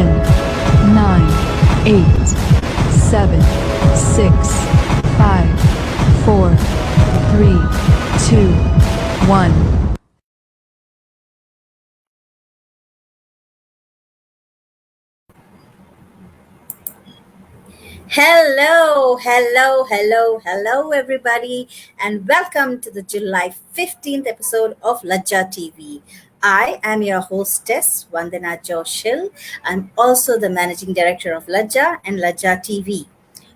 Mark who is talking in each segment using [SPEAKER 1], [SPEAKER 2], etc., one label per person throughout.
[SPEAKER 1] 10, 9, 8, 7, 6, 5, 4, 3, 2, 1.
[SPEAKER 2] Hello, everybody, and welcome to the July 15th episode of Lajja TV. I am your hostess, Vandana Joshil. I'm also the managing director of Lajja and Lajja TV.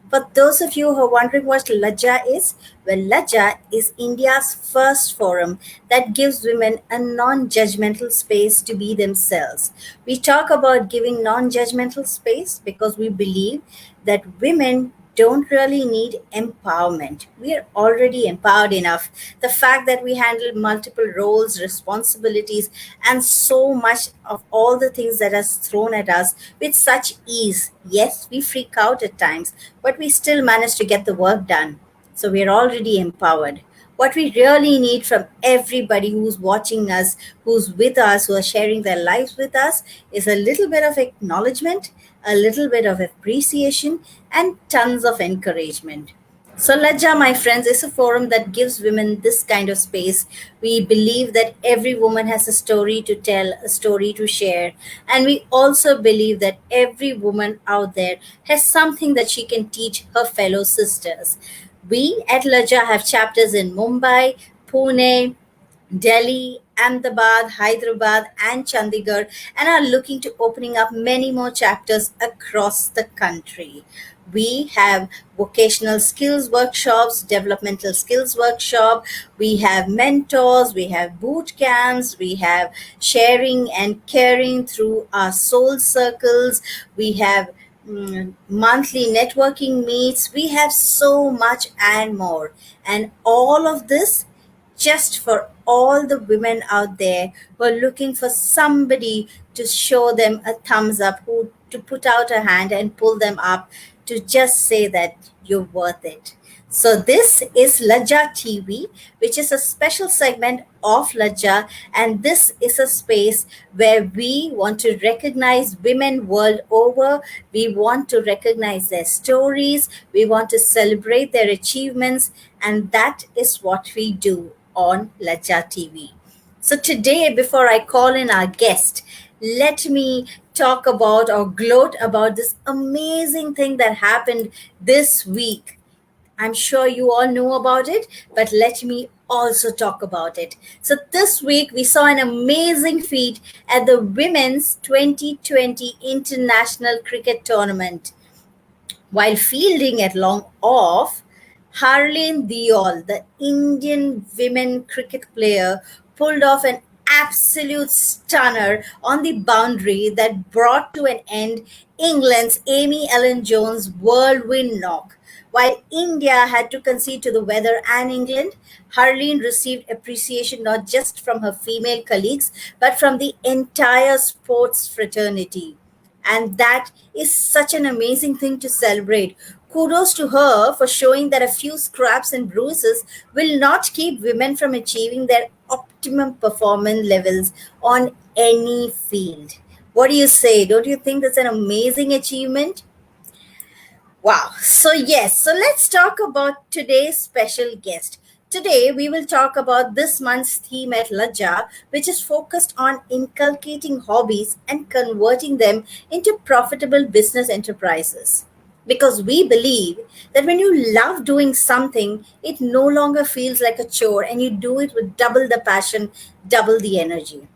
[SPEAKER 2] For those of you who are wondering what Lajja is, well, Lajja is India's first forum that gives women a non judgmental space to be themselves. We talk about giving non judgmental space because we believe that women don't really need empowerment. We are already empowered enough. The fact that we handle multiple roles, responsibilities, and so much of all the things that are thrown at us with such ease. Yes, we freak out at times, but we still manage to get the work done. So we're already empowered. What we really need from everybody who's watching us, who's with us, who are sharing their lives with us, is a little bit of acknowledgement, a little bit of appreciation, and tons of encouragement. So, Lajja, my friends, is a forum that gives women this kind of space. We believe that every woman has a story to tell, a story to share. And we also believe that every woman out there has something that she can teach her fellow sisters. We at Lajja have chapters in Mumbai, Pune, Delhi, Ahmedabad, Hyderabad, and Chandigarh, and are looking to opening up many more chapters across the country. We have vocational skills workshops, developmental skills workshop. We have mentors. We have boot camps. We have sharing and caring through our soul circles. We have monthly networking meets. We have so much and more. And all of this just for all the women out there who are looking for somebody to show them a thumbs up, who to put out a hand and pull them up to just say that you're worth it. So this is Lajja TV, which is a special segment of Lajja, and this is a space where we want to recognize women world over. We want to recognize their stories. We want to celebrate their achievements, and that is what we do on Lajja TV. So today, before I call in our guest, let me talk about or gloat about this amazing thing that happened this week. I'm sure you all know about it, but let me also talk about it. So, this week we saw an amazing feat at the Women's 2020 International Cricket Tournament. While fielding at long off, Harleen Deol, the Indian women cricket player, pulled off an absolute stunner on the boundary that brought to an end England's Amy Ellen Jones' whirlwind knock. While India had to concede to the weather and England, Harleen received appreciation not just from her female colleagues, but from the entire sports fraternity. And that is such an amazing thing to celebrate. Kudos to her for showing that a few scraps and bruises will not keep women from achieving their optimum performance levels on any field. What do you say? Don't you think that's an amazing achievement? Wow. So let's talk about today's special guest. Today, we will talk about this month's theme at Lajja, which is focused on inculcating hobbies and converting them into profitable business enterprises. Because we believe that when you love doing something, it no longer feels like a chore and you do it with double the passion, double the energy.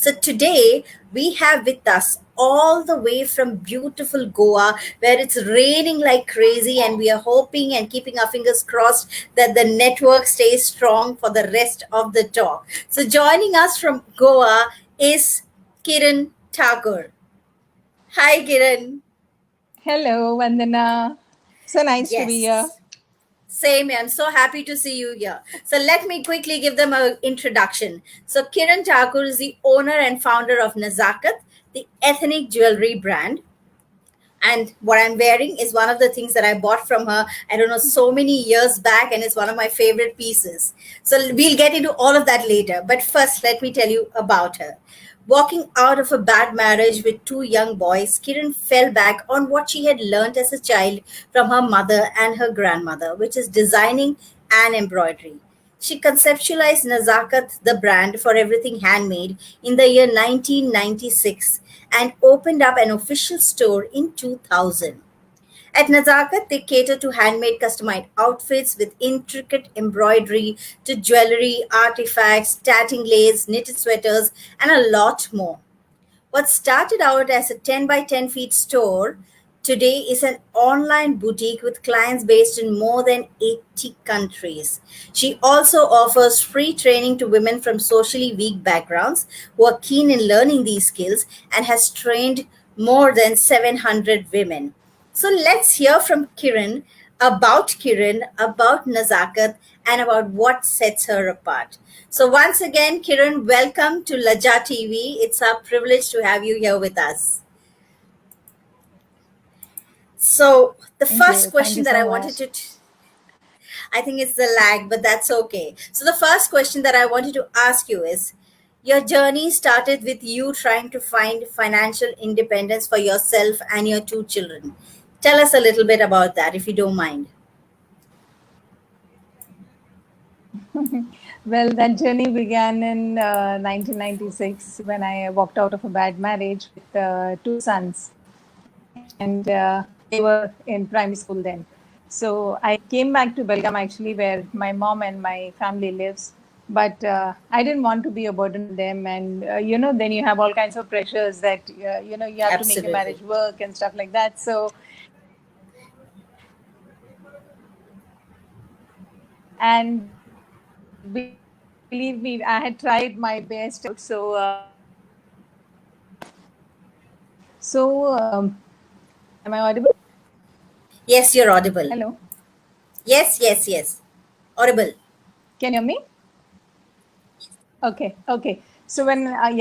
[SPEAKER 2] So today we have with us all the way from beautiful Goa, where it's raining like crazy, and we are hoping and keeping our fingers crossed that the network stays strong for the rest of the talk. So joining us from Goa is Kiran Thakur. Hi, Kiran.
[SPEAKER 3] Hello, Vandana. So nice to be here.
[SPEAKER 2] Yes. Same, I'm so happy to see you here. So let me quickly give them an introduction. So Kiran Thakur is the owner and founder of Nazakat, the ethnic jewelry brand. And what I'm wearing is one of the things that I bought from her, I don't know, so many years back, and it's one of my favorite pieces. So we'll get into all of that later. But first, let me tell you about her. Walking out of a bad marriage with two young boys, Kiran fell back on what she had learned as a child from her mother and her grandmother, which is designing and embroidery. She conceptualized Nazakat, the brand for everything handmade, in the year 1996 and opened up an official store in 2000. At Nazakat, they cater to handmade customized outfits with intricate embroidery to jewelry, artifacts, tatting lace, knitted sweaters, and a lot more. What started out as a 10 by 10 feet store today is an online boutique with clients based in more than 80 countries. She also offers free training to women from socially weak backgrounds who are keen in learning these skills and has trained more than 700 women. So let's hear from Kiran, about Nazakat, and about what sets her apart. So once again, Kiran, welcome to Laja TV. It's our privilege to have you here with us. So the
[SPEAKER 3] Thank
[SPEAKER 2] first
[SPEAKER 3] you. Thank
[SPEAKER 2] question
[SPEAKER 3] you
[SPEAKER 2] that
[SPEAKER 3] so
[SPEAKER 2] I
[SPEAKER 3] much.
[SPEAKER 2] wanted to, I think it's the lag, but that's okay. So the first question that I wanted to ask you is, your journey started with you trying to find financial independence for yourself and your two children. Tell us a little bit about that, if you don't mind.
[SPEAKER 3] Well, that journey began in 1996 when I walked out of a bad marriage with two sons, and they were in primary school then. So I came back to Belgaum actually, where my mom and my family lives. But I didn't want to be a burden on them, and then you have all kinds of pressures that you have to make your
[SPEAKER 2] Absolutely.
[SPEAKER 3] marriage work and stuff like that. So and believe me, I had tried my best. Am I audible?
[SPEAKER 2] Yes, you're audible.
[SPEAKER 3] Hello,
[SPEAKER 2] Yes, yes, yes. Audible.
[SPEAKER 3] can you hear me? Okay, okay. So when I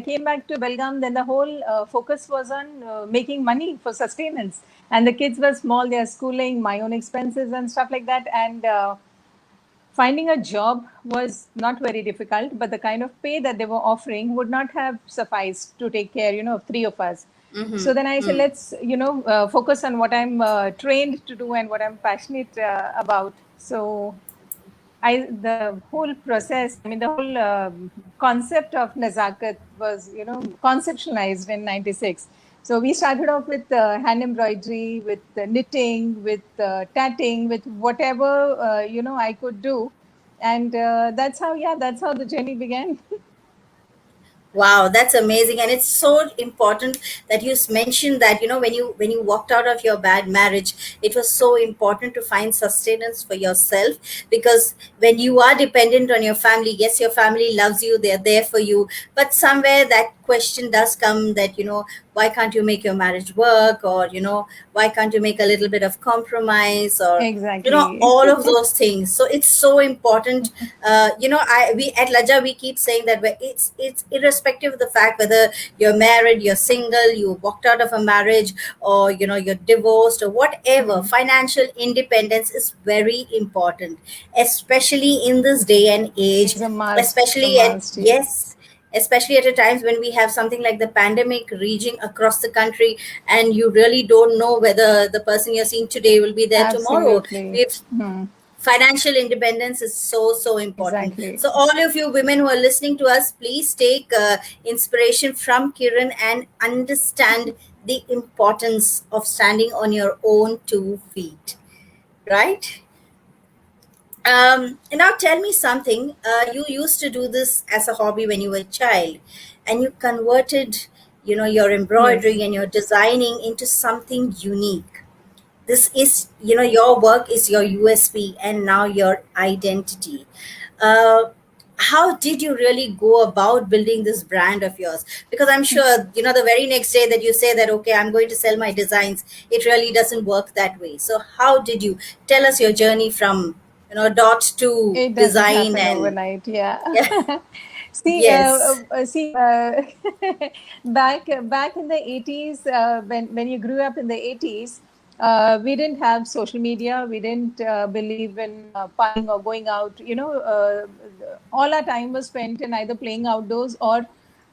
[SPEAKER 3] came back to Belgaum, then the whole focus was on making money for sustenance. And the kids were small; they are schooling, my own expenses and stuff like that. And finding a job was not very difficult, but the kind of pay that they were offering would not have sufficed to take care, of three of us. So then I said, let's, focus on what I'm trained to do and what I'm passionate about. So the whole process, I mean, the whole concept of Nazakat was, conceptualized in 96. So we started off with hand embroidery, with knitting, with tatting, with whatever, I could do. And that's how the journey began.
[SPEAKER 2] Wow, that's amazing, and it's so important that you mentioned that when you walked out of your bad marriage, it was so important to find sustenance for yourself, because when you are dependent on your family, yes, your family loves you, they're there for you, but somewhere that question does come that why can't you make your marriage work, or why can't you make a little bit of compromise, or
[SPEAKER 3] Exactly.
[SPEAKER 2] all of those things. So it's so important. I we at Laja, we keep saying that it's irrespective of the fact whether you're married, you're single, you walked out of a marriage, or you're divorced or whatever.
[SPEAKER 3] Hmm.
[SPEAKER 2] Financial independence is very important, especially in this day and age,
[SPEAKER 3] It's a
[SPEAKER 2] especially at
[SPEAKER 3] must, yes.
[SPEAKER 2] yes, especially at a times when we have something like the pandemic raging across the country, and you really don't know whether the person you're seeing today will be there tomorrow.
[SPEAKER 3] Absolutely.
[SPEAKER 2] We've
[SPEAKER 3] Hmm.
[SPEAKER 2] Financial independence is so important.
[SPEAKER 3] Exactly.
[SPEAKER 2] So all of you women who are listening to us, please take inspiration from Kiran and understand the importance of standing on your own 2 feet, right? And now tell me something. You used to do this as a hobby when you were a child, and you converted your
[SPEAKER 3] Yes.
[SPEAKER 2] embroidery and your designing into something unique. This is your work is your USP and now your identity. uh, how did you really go about building this brand of yours? Because I'm sure the very next day that you say that, okay, I'm going to sell my designs, it really doesn't work that way. So how did you tell us your journey from dot to
[SPEAKER 3] It doesn't
[SPEAKER 2] design?
[SPEAKER 3] happen
[SPEAKER 2] And
[SPEAKER 3] overnight. Yeah.
[SPEAKER 2] yeah.
[SPEAKER 3] See,
[SPEAKER 2] Yes.
[SPEAKER 3] back in the 80s, when you grew up in the 80s, We didn't have social media. We didn't believe in partying or going out. All our time was spent in either playing outdoors or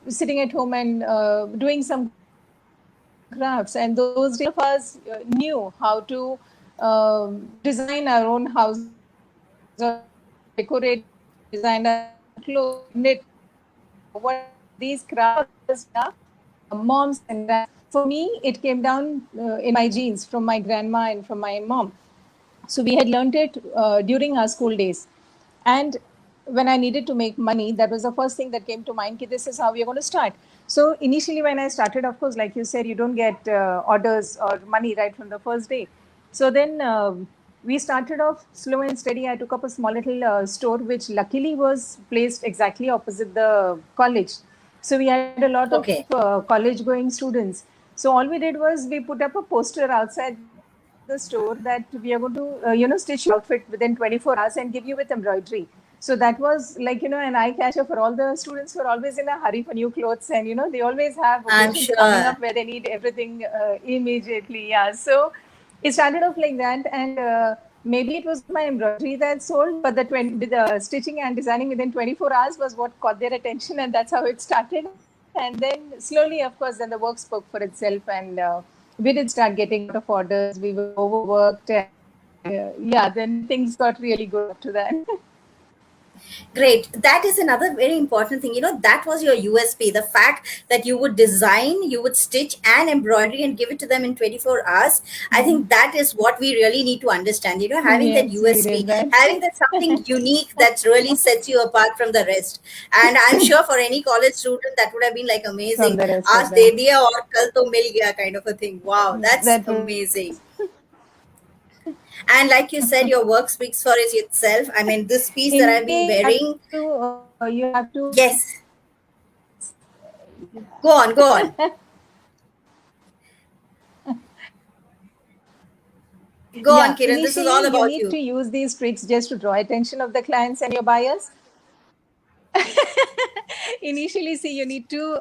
[SPEAKER 3] sitting at home and doing some crafts. And those days, of us knew how to design our own house, or decorate, design our clothes, knit, what these crafts are. Moms and dads. For me, it came down in my genes from my grandma and from my mom. So we had learned it during our school days. And when I needed to make money, that was the first thing that came to mind. Ki this is how we are going to start. So initially, when I started, of course, like you said, you don't get orders or money right from the first day. So then we started off slow and steady. I took up a small little store, which luckily was placed exactly opposite the college. So we had a lot of
[SPEAKER 2] Okay.
[SPEAKER 3] college going students. So all we did was we put up a poster outside the store that we are going to, stitch your outfit within 24 hours and give you with embroidery. So that was like, an eye catcher for all the students who are always in a hurry for new clothes. And, they always have
[SPEAKER 2] I'm
[SPEAKER 3] occasions coming
[SPEAKER 2] sure.
[SPEAKER 3] up where they need everything immediately. Yeah. So it started off like that. And maybe it was my embroidery that sold, but the stitching and designing within 24 hours was what caught their attention. And that's how it started. And then slowly, of course, then the work spoke for itself. And we did start getting a lot of orders. We were overworked. And, yeah, then things got really good after that.
[SPEAKER 2] Great. That is another very important thing. That was your USP. The fact that you would design, you would stitch and embroidery and give it to them in 24 hours. I think that is what we really need to understand. Having that
[SPEAKER 3] Yes, we
[SPEAKER 2] USP,
[SPEAKER 3] did that.
[SPEAKER 2] having that something unique that really sets you apart from the rest. And I'm sure for any college student, that would have been like
[SPEAKER 3] From
[SPEAKER 2] amazing.
[SPEAKER 3] the rest of
[SPEAKER 2] Aaj de
[SPEAKER 3] them.
[SPEAKER 2] diya aur kal to mil gaya kind of a thing. Wow, that's
[SPEAKER 3] That
[SPEAKER 2] amazing. And like you said, your work speaks for itself. I mean, this piece that I've been wearing.
[SPEAKER 3] you have to
[SPEAKER 2] Yes, go on, go on. Go
[SPEAKER 3] yeah,
[SPEAKER 2] on, Kiran. This is
[SPEAKER 3] initially
[SPEAKER 2] all
[SPEAKER 3] you
[SPEAKER 2] about
[SPEAKER 3] need
[SPEAKER 2] you.
[SPEAKER 3] to use these tricks just to draw attention of the clients and your buyers. Initially, see, you need to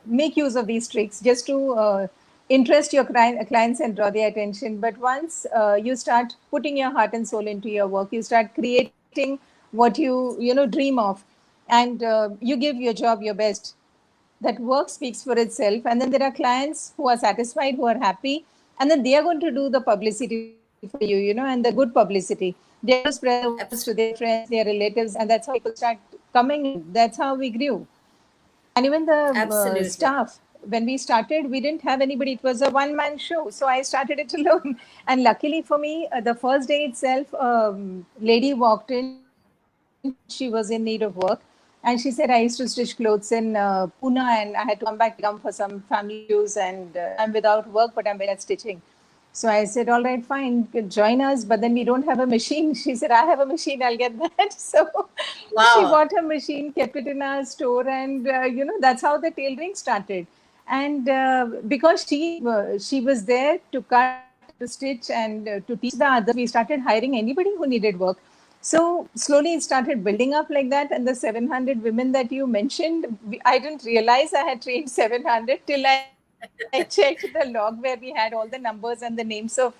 [SPEAKER 3] make use of these tricks just to interest your clients and draw their attention. But once you start putting your heart and soul into your work, you start creating what you dream of, and you give your job your best. That work speaks for itself, and then there are clients who are satisfied, who are happy, and then they are going to do the publicity for you, and the good publicity. They're going to spread the words to their friends, their relatives, and that's how people start coming in. That's how we grew. And even the
[SPEAKER 2] Absolutely.
[SPEAKER 3] staff, when we started, we didn't have anybody. It was a one-man show, so I started it alone. And luckily for me, the first day itself, lady walked in. She was in need of work, and she said, I used to stitch clothes in Pune, and I had to come for some family use, and I'm without work, but I'm better at stitching. So I said, all right, fine, join us, but then we don't have a machine. She said, I have a machine, I'll get that. So she
[SPEAKER 2] Wow.
[SPEAKER 3] bought a machine, kept it in our store, and that's how the tailoring started. And because she was there to cut, to stitch, and to teach the others, we started hiring anybody who needed work. So slowly it started building up like that. And the 700 women that you mentioned, I didn't realize I had trained 700 till I checked the log where we had all the numbers and the names of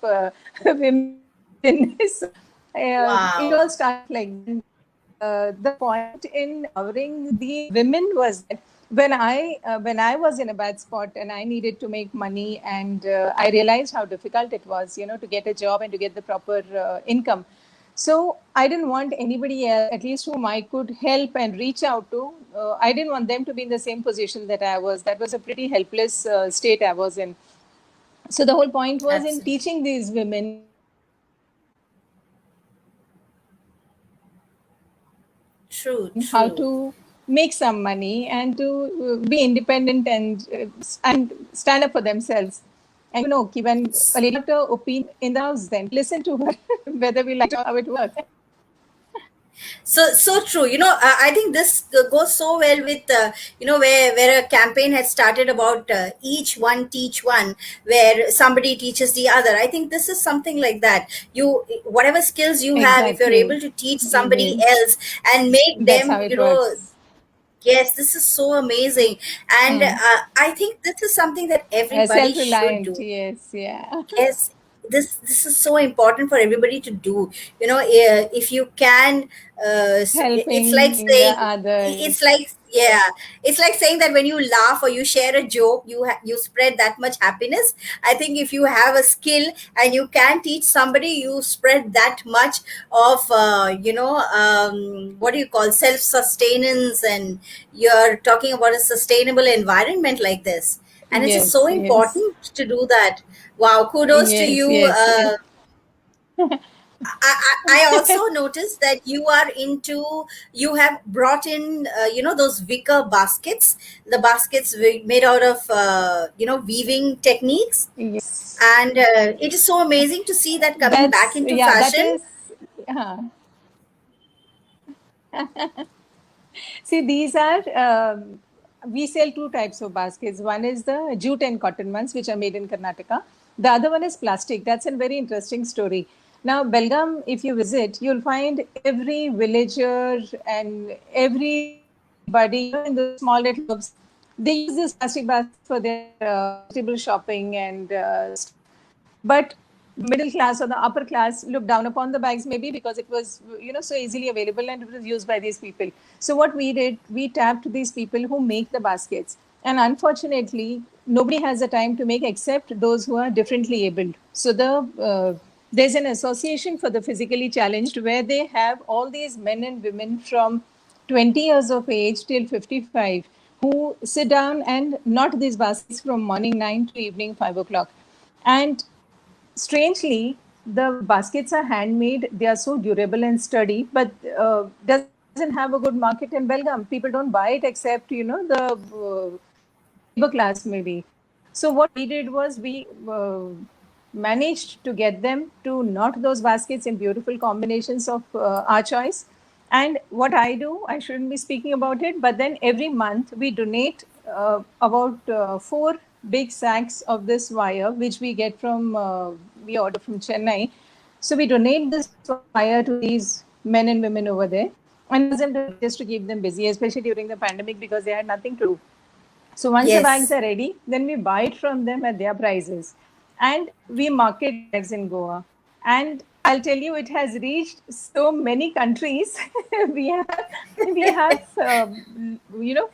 [SPEAKER 3] women. So, it
[SPEAKER 2] Wow.
[SPEAKER 3] all started like that. The point in empowering the women was that when I was in a bad spot and I needed to make money, and I realized how difficult it was, to get a job and to get the proper income. So I didn't want anybody else, at least whom I could help and reach out to. I didn't want them to be in the same position that I was. That was a pretty helpless state I was in. So the whole point was in
[SPEAKER 2] Absolutely.
[SPEAKER 3] teaching these women
[SPEAKER 2] True,
[SPEAKER 3] how
[SPEAKER 2] true.
[SPEAKER 3] to make some money and to be independent and stand up for themselves. And when a lady got her opinion in the house, then listen to her, whether we like how it works.
[SPEAKER 2] So true. I think this goes so well with where a campaign had started about each one teach one, where somebody teaches the other. I think this is something like that. You Whatever skills you have, if you're
[SPEAKER 3] Exactly.
[SPEAKER 2] able to teach
[SPEAKER 3] We
[SPEAKER 2] somebody
[SPEAKER 3] did.
[SPEAKER 2] else and make
[SPEAKER 3] That's how
[SPEAKER 2] them,
[SPEAKER 3] it works.
[SPEAKER 2] Yes, this is so amazing. And
[SPEAKER 3] Hmm.
[SPEAKER 2] I think this is something that everybody should
[SPEAKER 3] Self-reliant,
[SPEAKER 2] do.
[SPEAKER 3] yes, yeah.
[SPEAKER 2] Yes, this is so important for everybody to do. If you can, it's like
[SPEAKER 3] Helping the
[SPEAKER 2] saying, it's
[SPEAKER 3] others.
[SPEAKER 2] like, yeah, it's like saying that when you laugh or you share a joke, you spread that much happiness. I think if you have a skill and you can teach somebody, you spread that much of, what do you call, self sustenance, and you're talking about a sustainable environment like this, and it is so
[SPEAKER 3] Yes, yes,
[SPEAKER 2] important to do that. Wow, kudos to
[SPEAKER 3] yes,
[SPEAKER 2] you.
[SPEAKER 3] yes, yes.
[SPEAKER 2] I also noticed that you have brought in, those wicker baskets, the baskets made out of, weaving techniques.
[SPEAKER 3] Yes.
[SPEAKER 2] And it is so amazing to see that coming back
[SPEAKER 3] That's,
[SPEAKER 2] into
[SPEAKER 3] yeah, that
[SPEAKER 2] fashion.
[SPEAKER 3] is, uh, see, these are, we sell two types of baskets. One is the jute and cotton ones, which are made in Karnataka. The other one is plastic. That's a very interesting story. Now, Belgaum, if you visit, you'll find every villager and everybody, in the small little clubs, they use this plastic baskets for their vegetable shopping and but middle class or the upper class looked down upon the bags, maybe because it was, so easily available and it was used by these people. So what we did, we tapped these people who make the baskets, and unfortunately nobody has the time to make except those who are differently abled. So there's an association for the physically challenged where they have all these men and women from 20 years of age till 55 who sit down and knot these baskets from morning 9 to evening 5 o'clock. And strangely, the baskets are handmade. They are so durable and sturdy, but doesn't have a good market in Belgium. People don't buy it except, the labor class maybe. So what we did was we managed to get them to knot those baskets in beautiful combinations of our choice. And what I do, I shouldn't be speaking about it, but then every month we donate about four big sacks of this wire, which we get from, we order from Chennai. So we donate this wire to these men and women over there and ask them to, just to keep them busy, especially during the pandemic because they had nothing to do. So once the bags
[SPEAKER 2] Yes.
[SPEAKER 3] are ready, then we buy it from them at their prices, and we market bags in Goa. And I'll tell you, it has reached so many countries. we have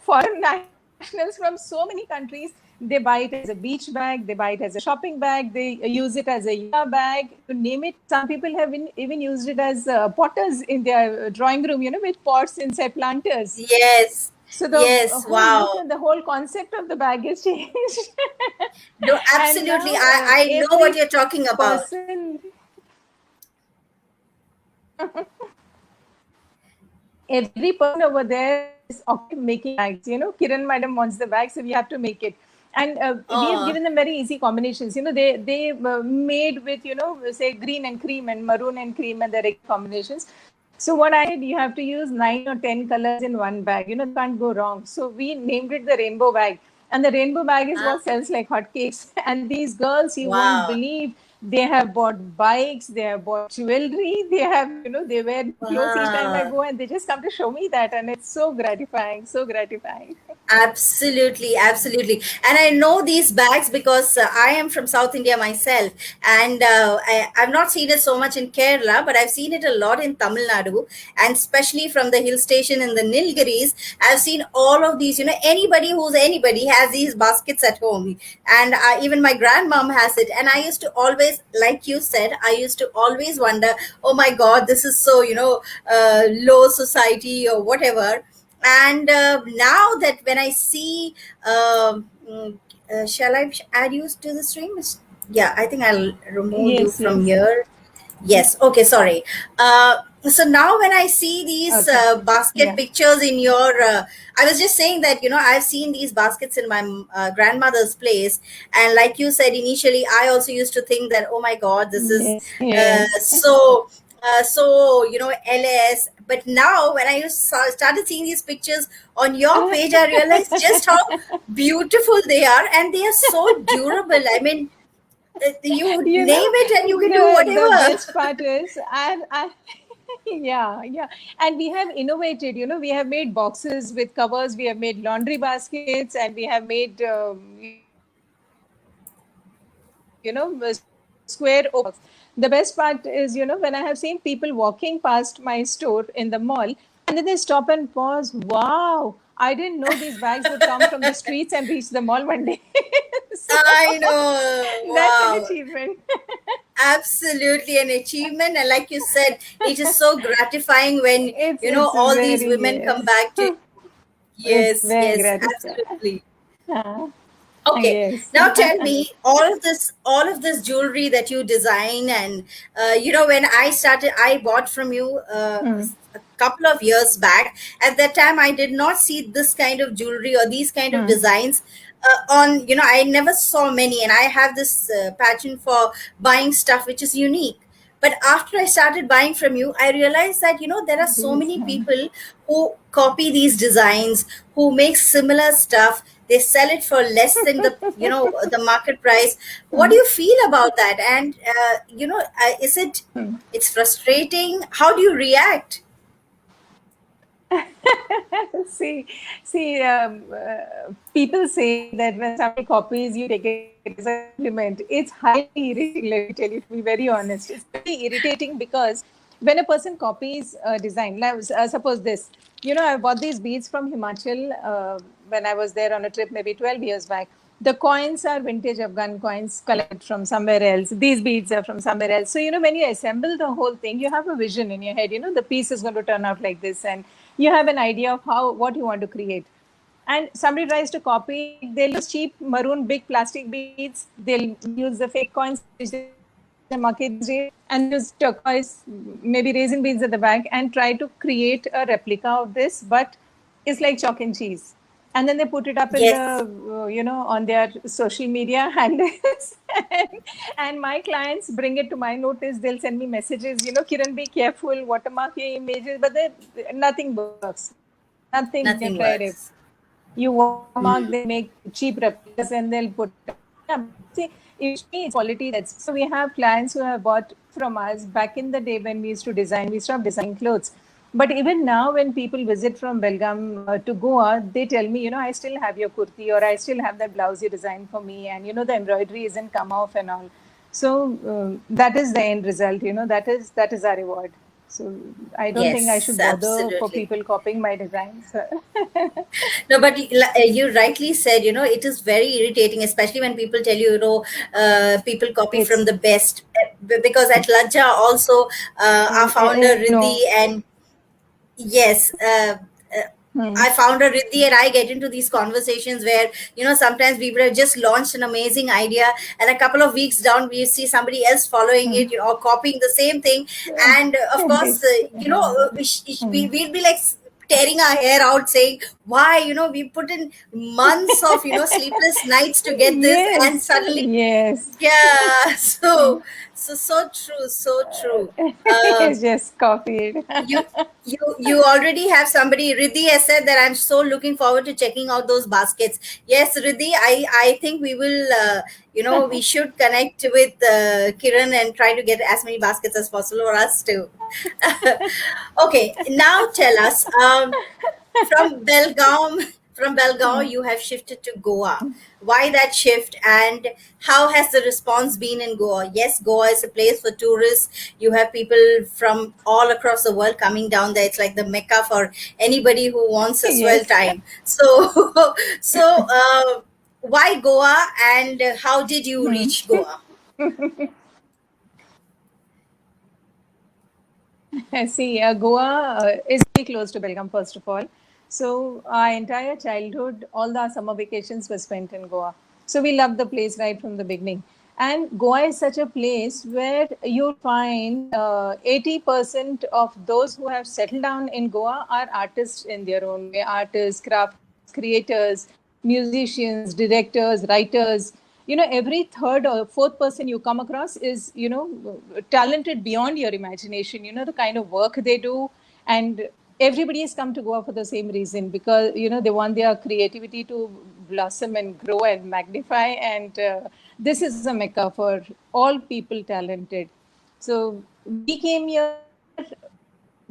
[SPEAKER 3] foreign nationals from so many countries. They buy it as a beach bag, they buy it as a shopping bag, they use it as a yoga bag, to name it. Some people have even used it as potters in their drawing room, with pots inside planters.
[SPEAKER 2] Yes.
[SPEAKER 3] So the
[SPEAKER 2] Yes.
[SPEAKER 3] whole look
[SPEAKER 2] Wow.
[SPEAKER 3] and the whole concept of the bag is changed.
[SPEAKER 2] No,
[SPEAKER 3] And
[SPEAKER 2] absolutely.
[SPEAKER 3] now
[SPEAKER 2] I know what
[SPEAKER 3] every
[SPEAKER 2] you're talking about.
[SPEAKER 3] person, every person over there is making bags. Kiran madam wants the bag, so we have to make it. And we have
[SPEAKER 2] Oh,
[SPEAKER 3] given them very easy combinations. They made with, say green and cream and maroon and cream and their combinations. So what I did, you have to use 9 or 10 colors in one bag. Can't go wrong. So we named it the rainbow bag. And the rainbow bag is
[SPEAKER 2] ah,
[SPEAKER 3] what sells like hotcakes. And these girls, you won't
[SPEAKER 2] wow.
[SPEAKER 3] believe, they have bought bikes, they have bought jewelry, they have, they wear clothes each time I
[SPEAKER 2] Wow.
[SPEAKER 3] go, and they just come to show me that. And it's so gratifying, so gratifying.
[SPEAKER 2] Absolutely, absolutely. And I know these bags because I am from South India myself. And I've not seen it so much in Kerala, but I've seen it a lot in Tamil Nadu, and especially from the hill station in the Nilgiris. I've seen all of these, anybody who's anybody has these baskets at home. And even my grandmom has it. And I used to always, like you said, I used to always wonder, oh my God, this is so, low society or whatever. And now that when I see, shall I add you to the stream? Yeah, I think I'll remove you
[SPEAKER 3] Yes,
[SPEAKER 2] from
[SPEAKER 3] yes.
[SPEAKER 2] here. Yes, okay, sorry. So now when I see these
[SPEAKER 3] Okay.
[SPEAKER 2] basket
[SPEAKER 3] Yeah.
[SPEAKER 2] pictures in your, I was just saying that, I've seen these baskets in my grandmother's place. And like you said initially, I also used to think that, oh my God, this is
[SPEAKER 3] Yes, yes.
[SPEAKER 2] LS. But now when started seeing these pictures on your page, I realized just how beautiful they are, and they are so durable. I mean, you
[SPEAKER 3] you
[SPEAKER 2] name
[SPEAKER 3] know
[SPEAKER 2] it and you can do
[SPEAKER 3] the
[SPEAKER 2] whatever.
[SPEAKER 3] best part is, I Yeah. And we have innovated, we have made boxes with covers, we have made laundry baskets, and we have made, square open box. The best part is, when I have seen people walking past my store in the mall, and then they stop and pause. Wow, I didn't know these bags would come from the streets and reach the mall one day. So
[SPEAKER 2] I know.
[SPEAKER 3] that's an
[SPEAKER 2] Wow.
[SPEAKER 3] achievement.
[SPEAKER 2] Absolutely an achievement. And like you said, it is so gratifying when,
[SPEAKER 3] It's
[SPEAKER 2] all these
[SPEAKER 3] very,
[SPEAKER 2] women come
[SPEAKER 3] yes.
[SPEAKER 2] back to,
[SPEAKER 3] It's
[SPEAKER 2] yes,
[SPEAKER 3] very
[SPEAKER 2] yes,
[SPEAKER 3] gratifying.
[SPEAKER 2] absolutely.
[SPEAKER 3] Uh,
[SPEAKER 2] Okay,
[SPEAKER 3] yes.
[SPEAKER 2] now tell me, all of this jewelry that you design, and when I bought from you
[SPEAKER 3] Hmm.
[SPEAKER 2] a couple of years back. At that time, I did not see this kind of jewelry or these kind of
[SPEAKER 3] Hmm.
[SPEAKER 2] designs on. I never saw many, and I have this passion for buying stuff which is unique. But after I started buying from you, I realized that there are so
[SPEAKER 3] These,
[SPEAKER 2] many people who copy these designs, who make similar stuff. They sell it for less than the market price. What do
[SPEAKER 3] hmm.
[SPEAKER 2] you feel about that? And is it it's frustrating? How do you react?
[SPEAKER 3] see, people say that when somebody copies, you take it as a compliment. It's highly irritating, let me tell you, to be very honest. It's very irritating because when a person copies a design, like, suppose this, I bought these beads from Himachal when I was there on a trip maybe 12 years back. The coins are vintage Afghan coins collected from somewhere else. These beads are from somewhere else. So, when you assemble the whole thing, you have a vision in your head, the piece is going to turn out like this. And you have an idea of what you want to create. And somebody tries to copy, they'll use cheap maroon big plastic beads, they'll use the fake coins which they market these days, and use turquoise, maybe raisin beads at the back, and try to create a replica of this, but it's like chalk and cheese. And then they put it up in the
[SPEAKER 2] Yes.
[SPEAKER 3] on their social media handles. And my clients bring it to my notice. They'll send me messages, Kiran, be careful, watermark your images, but nothing works. Nothing. They've
[SPEAKER 2] Nothing
[SPEAKER 3] tried it.
[SPEAKER 2] works.
[SPEAKER 3] You watermark, they make cheap replicas and they'll put it up. Yeah, see, usually it's quality that's so we have clients who have bought from us back in the day when we used to design, we stopped designing clothes. But even now, when people visit from Belgaum to Goa, they tell me, I still have your kurti or I still have that blouse you designed for me, and the embroidery isn't come off and all. So that is the end result. That is our reward. So I don't think I
[SPEAKER 2] Yes,
[SPEAKER 3] should bother for
[SPEAKER 2] absolutely.
[SPEAKER 3] people copying my designs.
[SPEAKER 2] No, but you rightly said, it is very irritating, especially when people tell you, people copy from
[SPEAKER 3] It's
[SPEAKER 2] the best. Because at Lajja also, our founder Riddhi,
[SPEAKER 3] no.
[SPEAKER 2] and yes,
[SPEAKER 3] Hmm.
[SPEAKER 2] I found a Riddhi, and I get into these conversations where, sometimes we would have just launched an amazing idea, and a couple of weeks down, we see somebody else following
[SPEAKER 3] Hmm.
[SPEAKER 2] it, or copying the same thing. And of course,
[SPEAKER 3] It's
[SPEAKER 2] we,
[SPEAKER 3] hmm.
[SPEAKER 2] we'd be like tearing our hair out, saying, why, we put in months of, sleepless nights to get this, and
[SPEAKER 3] Yes,
[SPEAKER 2] suddenly,
[SPEAKER 3] yes.
[SPEAKER 2] yeah. So true, so true.
[SPEAKER 3] It's just copied.
[SPEAKER 2] you you already have somebody. Riddhi has said that I'm so looking forward to checking out those baskets. Yes, Riddhi, I think we will we should connect with Kiran and try to get as many baskets as possible for us too. Okay, now tell us, from Belgaum, you have shifted to Goa. Why that shift, and how has the response been in Goa? Yes, Goa is a place for tourists. You have people from all across the world coming down there. It's like the mecca for anybody who wants a swell
[SPEAKER 3] Yes.
[SPEAKER 2] time. So, why Goa, and how did you
[SPEAKER 3] Hmm.
[SPEAKER 2] reach Goa?
[SPEAKER 3] See, Goa is very close to Belgaum, first of all. So, our entire childhood, all our summer vacations were spent in Goa. So, we loved the place right from the beginning. And Goa is such a place where you find 80% of those who have settled down in Goa are artists in their own way, artists, craft creators, musicians, directors, writers. Every third or fourth person you come across is, talented beyond your imagination, the kind of work they do. And everybody has come to Goa for the same reason because, they want their creativity to blossom and grow and magnify. And this is a mecca for all people talented. So we came here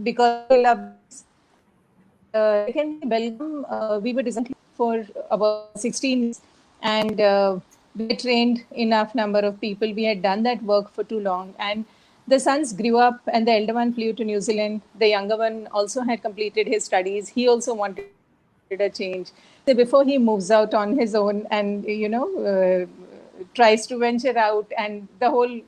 [SPEAKER 3] because we love. Secondly, Belgium, we were designed for about 16 years, and we had trained enough number of people. We had done that work for too long, and the sons grew up, and the elder one flew to New Zealand. The younger one also had completed his studies. He also wanted a change. So before he moves out on his own and tries to venture out, and the whole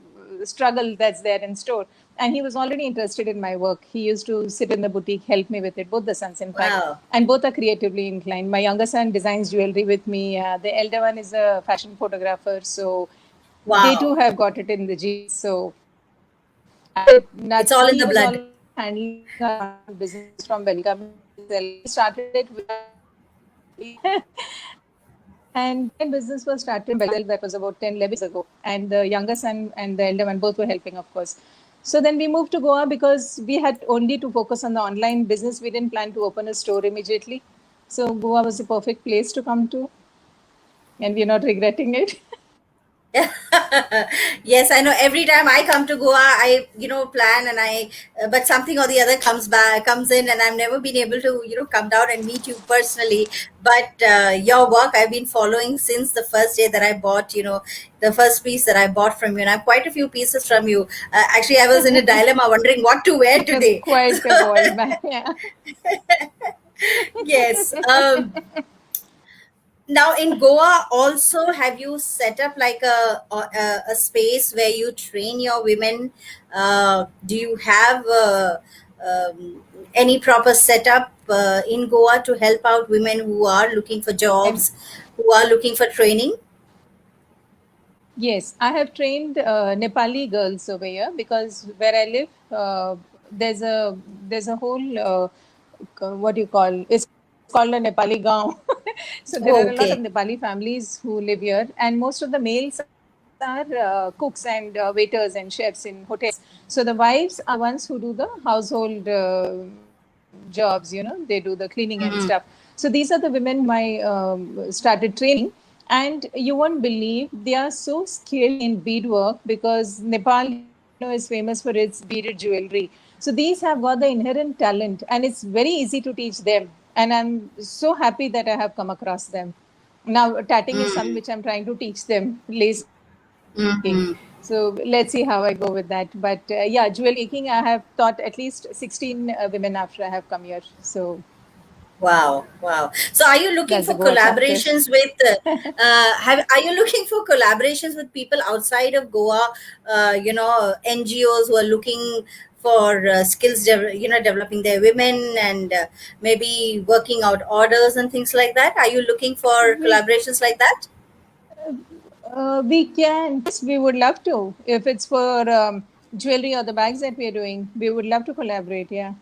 [SPEAKER 3] struggle that's there in store. And he was already interested in my work. He used to sit in the boutique, help me with it, both the sons, in fact.
[SPEAKER 2] Wow.
[SPEAKER 3] And both are creatively inclined. My younger son designs jewelry with me. The elder one is a fashion photographer. So they too
[SPEAKER 2] Wow.
[SPEAKER 3] have got it in the genes. So
[SPEAKER 2] It's all in
[SPEAKER 3] he
[SPEAKER 2] the
[SPEAKER 3] was
[SPEAKER 2] blood.
[SPEAKER 3] all handling business from welcome. He started it with and business was started in Brazil. That was about 10, 11 years ago. And the younger son and the elder one both were helping, of course. So then we moved to Goa because we had only to focus on the online business. We didn't plan to open a store immediately. So Goa was the perfect place to come to. And we're not regretting it.
[SPEAKER 2] Yes, I know. Every time I come to Goa, I plan, and but something or the other comes in, and I've never been able to come down and meet you personally. But your work I've been following since the first day that I bought, the first piece that I bought from you, and I have quite a few pieces from you. Actually, I was in a dilemma, wondering what to wear
[SPEAKER 3] It was
[SPEAKER 2] today.
[SPEAKER 3] quite a bold man. Yeah.
[SPEAKER 2] Yes. Now in Goa also, have you set up like a space where you train your women? Do you have any proper setup in Goa to help out women who are looking for
[SPEAKER 3] And
[SPEAKER 2] jobs, who are looking for training?
[SPEAKER 3] yes, I have trained Nepali girls over here because where I live, there's a whole what do you call? It's called a Nepali gaon. So there
[SPEAKER 2] Oh,
[SPEAKER 3] are a lot of
[SPEAKER 2] okay.
[SPEAKER 3] Nepali families who live here, and most of the males are cooks and waiters and chefs in hotels. So the wives are the ones who do the household jobs. They do the cleaning and
[SPEAKER 2] Mhm.
[SPEAKER 3] stuff. So these are the women whom I started training, and you won't believe they are so skilled in beadwork because Nepal is famous for its beaded jewelry. So these have got the inherent talent, and it's very easy to teach them. And I'm so happy that I have come across them. Now, tatting is something which I'm trying to teach them, lace making.
[SPEAKER 2] Mhm.
[SPEAKER 3] So let's see how I go with that. But yeah, jewel making, I have taught at least 16 women after I have come here. So
[SPEAKER 2] Wow, wow. So are you looking
[SPEAKER 3] that's the
[SPEAKER 2] for
[SPEAKER 3] Goa chapter.
[SPEAKER 2] collaborations with are you looking for collaborations with people outside of Goa, NGOs who are looking for developing their women, and maybe working out orders and things like that? Are you looking for
[SPEAKER 3] We
[SPEAKER 2] collaborations like that?
[SPEAKER 3] we can. Yes, we would love to. If it's for jewelry or the bags that we are doing, we would love to collaborate. Yeah.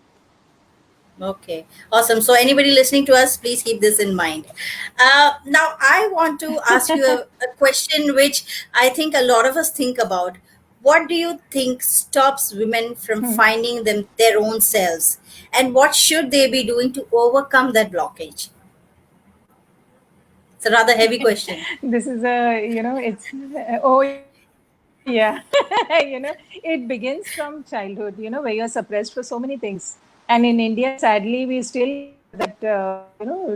[SPEAKER 2] Okay, awesome. So, anybody listening to us, please keep this in mind. Now, I want to ask you a question which I think a lot of us think about. What do you think stops women from
[SPEAKER 3] Hmm.
[SPEAKER 2] finding their own selves? And what should they be doing to overcome that blockage? It's a rather heavy question.
[SPEAKER 3] This is it's oh yeah, it begins from childhood, where you're suppressed for so many things. And in India, sadly, we still that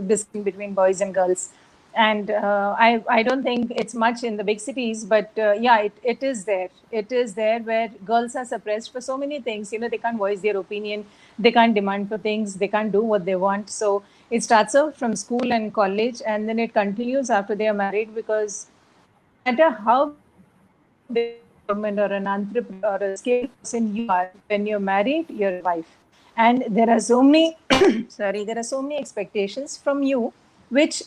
[SPEAKER 3] distinction between boys and girls. And I don't think it's much in the big cities, but yeah, it is there. It is there where girls are suppressed for so many things. They can't voice their opinion, they can't demand for things, they can't do what they want. So it starts off from school and college, and then it continues after they are married because no matter how big a woman or an entrepreneur or a skilled person you are, when you're married, you're a wife. And there are so many, sorry, there are so many expectations from you, which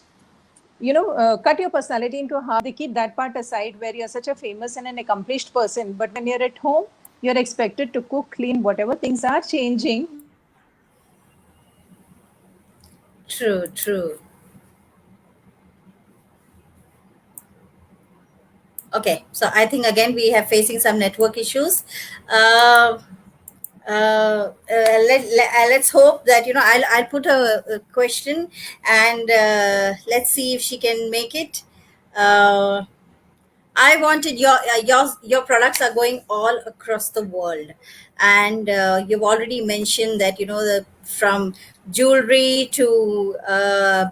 [SPEAKER 3] cut your personality into half. They keep that part aside where you're such a famous and an accomplished person. But when you're at home, you're expected to cook, clean, whatever things are changing.
[SPEAKER 2] True, true. Okay, so I think again we have facing some network issues. Uh, let's hope that I'll put a question, and let's see if she can make it. uh, I wanted your products are going all across the world, and you've already mentioned that the from jewelry to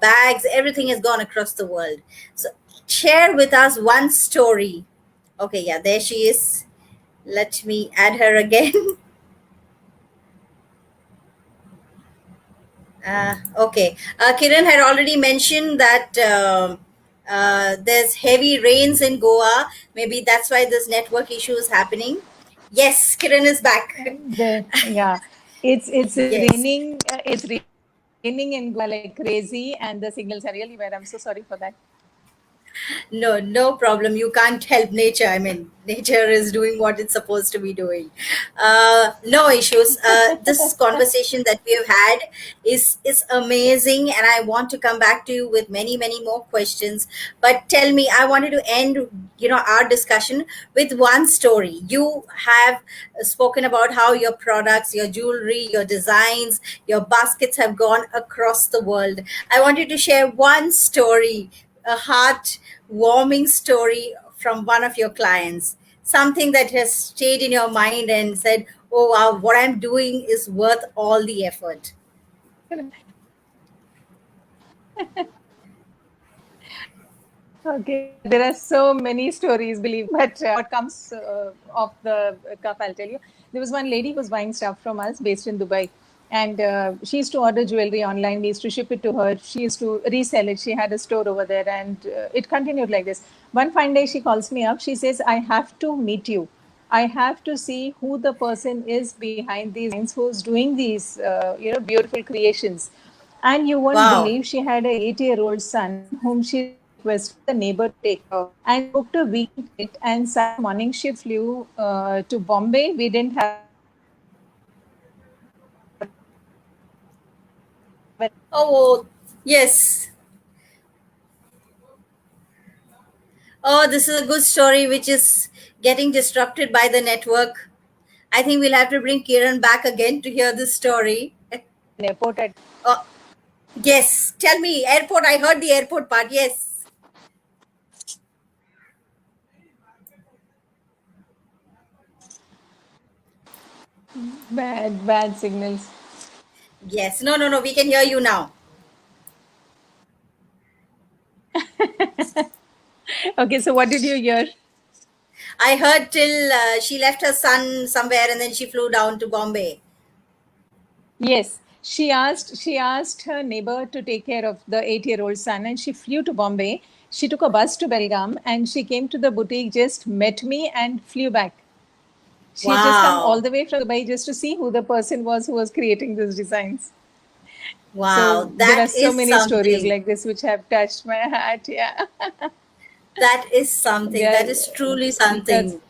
[SPEAKER 2] bags, everything has gone across the world. So share with us one story. Okay, yeah, there she is. Let me add her again. Okay. Kiran had already mentioned that there's heavy rains in Goa. Maybe that's why this network issue is happening. Yes, Kiran is back.
[SPEAKER 3] Yeah, it's
[SPEAKER 2] Yes.
[SPEAKER 3] raining. It's raining in Goa like crazy, and the signals are really bad. I'm so sorry for that.
[SPEAKER 2] No, no problem. You can't help nature. I mean, nature is doing what it's supposed to be doing. No issues. This conversation that we have had is amazing, and I want to come back to you with many, many more questions. But tell me, I wanted to end, our discussion with one story. You have spoken about how your products, your jewelry, your designs, your baskets have gone across the world. I want you to share one story, a heart warming story from one of your clients, something that has stayed in your mind and said, oh wow, what I'm doing is worth all the effort.
[SPEAKER 3] Okay, there are so many stories, believe me. But what comes off the cuff, I'll tell you. There was one lady who was buying stuff from us based in Dubai. And she used to order jewelry online. We used to ship it to her. She used to resell it. She had a store over there. And it continued like this. One fine day, she calls me up. She says, I have to meet you. I have to see who the person is behind these lines, who's doing these, beautiful creations. And you won't
[SPEAKER 2] Wow.
[SPEAKER 3] believe she had a 8-year-old son whom she requested the neighbor to take care of. And she booked a weekend ticket. And Saturday morning she flew to Bombay. We didn't have
[SPEAKER 2] Oh, yes. Oh, this is a good story which is getting disrupted by the network. I think we'll have to bring Kiran back again to hear this story.
[SPEAKER 3] an airport at
[SPEAKER 2] Oh, yes, tell me, airport. I heard the airport part. Yes.
[SPEAKER 3] bad signals.
[SPEAKER 2] Yes. No, no, no. We can hear you now.
[SPEAKER 3] Okay, so what did you hear?
[SPEAKER 2] I heard till she left her son somewhere and then she flew down to Bombay.
[SPEAKER 3] Yes, she asked her neighbor to take care of the 8-year-old son, and she flew to Bombay. She took a bus to Belgaum, and she came to the boutique, just met me, and flew back. She had just come all
[SPEAKER 2] Wow.
[SPEAKER 3] the way from Dubai just to see who the person was who was creating these designs. So
[SPEAKER 2] Wow.
[SPEAKER 3] there
[SPEAKER 2] That
[SPEAKER 3] are so
[SPEAKER 2] is
[SPEAKER 3] many stories
[SPEAKER 2] something.
[SPEAKER 3] like this which have touched my heart. Yeah,
[SPEAKER 2] That is something. That
[SPEAKER 3] yeah,
[SPEAKER 2] is truly
[SPEAKER 3] that's
[SPEAKER 2] something.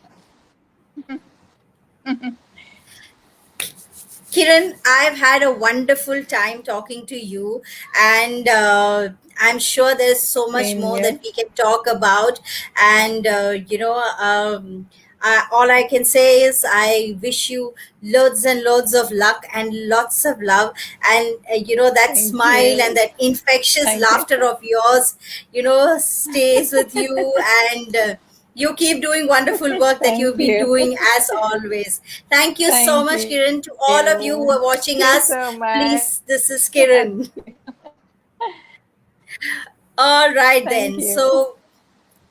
[SPEAKER 2] Kiran, I've had a wonderful time talking to you, and I'm sure there's so much
[SPEAKER 3] same
[SPEAKER 2] more
[SPEAKER 3] here.
[SPEAKER 2] that we can talk about. And, all I can say is I wish you loads and loads of luck and lots of love. And, that
[SPEAKER 3] Thank
[SPEAKER 2] smile and
[SPEAKER 3] you.
[SPEAKER 2] that infectious
[SPEAKER 3] Thank you.
[SPEAKER 2] laughter of yours, stays with you. And, you keep doing wonderful work that you've
[SPEAKER 3] Thank
[SPEAKER 2] been
[SPEAKER 3] you.
[SPEAKER 2] doing as always. Thank you so
[SPEAKER 3] Thank
[SPEAKER 2] much, Kiran. To all of you who
[SPEAKER 3] you.
[SPEAKER 2] are watching
[SPEAKER 3] Thank you
[SPEAKER 2] us,
[SPEAKER 3] so much.
[SPEAKER 2] please, this is Kiran. All right,
[SPEAKER 3] Thank
[SPEAKER 2] then.
[SPEAKER 3] you.
[SPEAKER 2] So,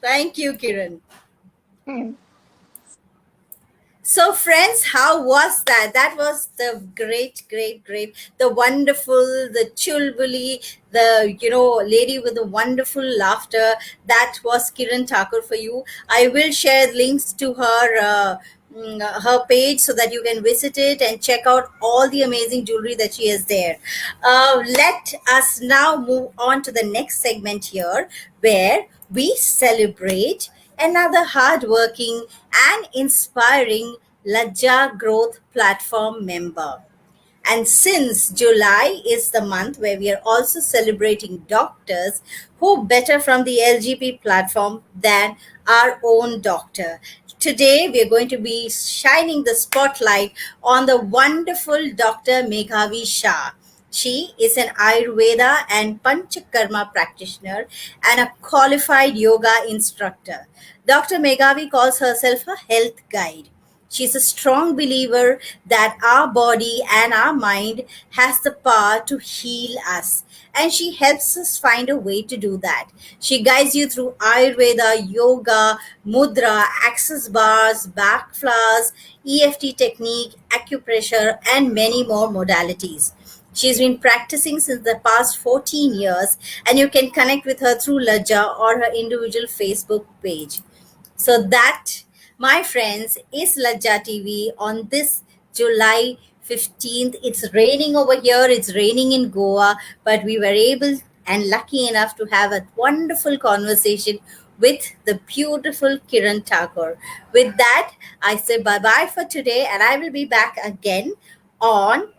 [SPEAKER 2] thank you, Kiran. So, friends, how was that? That was the great, great, great, the wonderful, the chulbuli, the lady with the wonderful laughter. That was Kiran Thakur for you. I will share links to her page so that you can visit it and check out all the amazing jewelry that she has there. Let us now move on to the next segment here, where we celebrate another hardworking and inspiring Lajja Growth Platform member. And since July is the month where we are also celebrating doctors, who better from the LGP platform than our own doctor? Today, we are going to be shining the spotlight on the wonderful Dr. Meghavi Shah. She is an Ayurveda and Panchakarma practitioner and a qualified yoga instructor. Dr. Meghavi calls herself a health guide. She's a strong believer that our body and our mind has the power to heal us, and she helps us find a way to do that. She guides you through Ayurveda, yoga, mudra, access bars, back flowers, EFT technique, acupressure, and many more modalities. She's been practicing since the past 14 years, and you can connect with her through Laja or her individual Facebook page. So, that, my friends, is Lajja TV on this July 15th. It's raining over here, it's raining in Goa, but we were able and lucky enough to have a wonderful conversation with the beautiful Kiran Thakur. With that, I say bye bye for today, and I will be back again on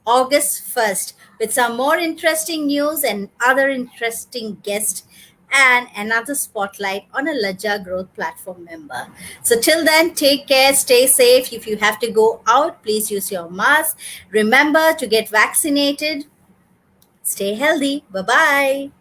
[SPEAKER 2] August 1st with some more interesting news and other interesting guests and another spotlight on a Lajja Growth Platform member. So, till then, take care, stay safe. If you have to go out, please use your mask. Remember to get vaccinated. Stay healthy. Bye bye.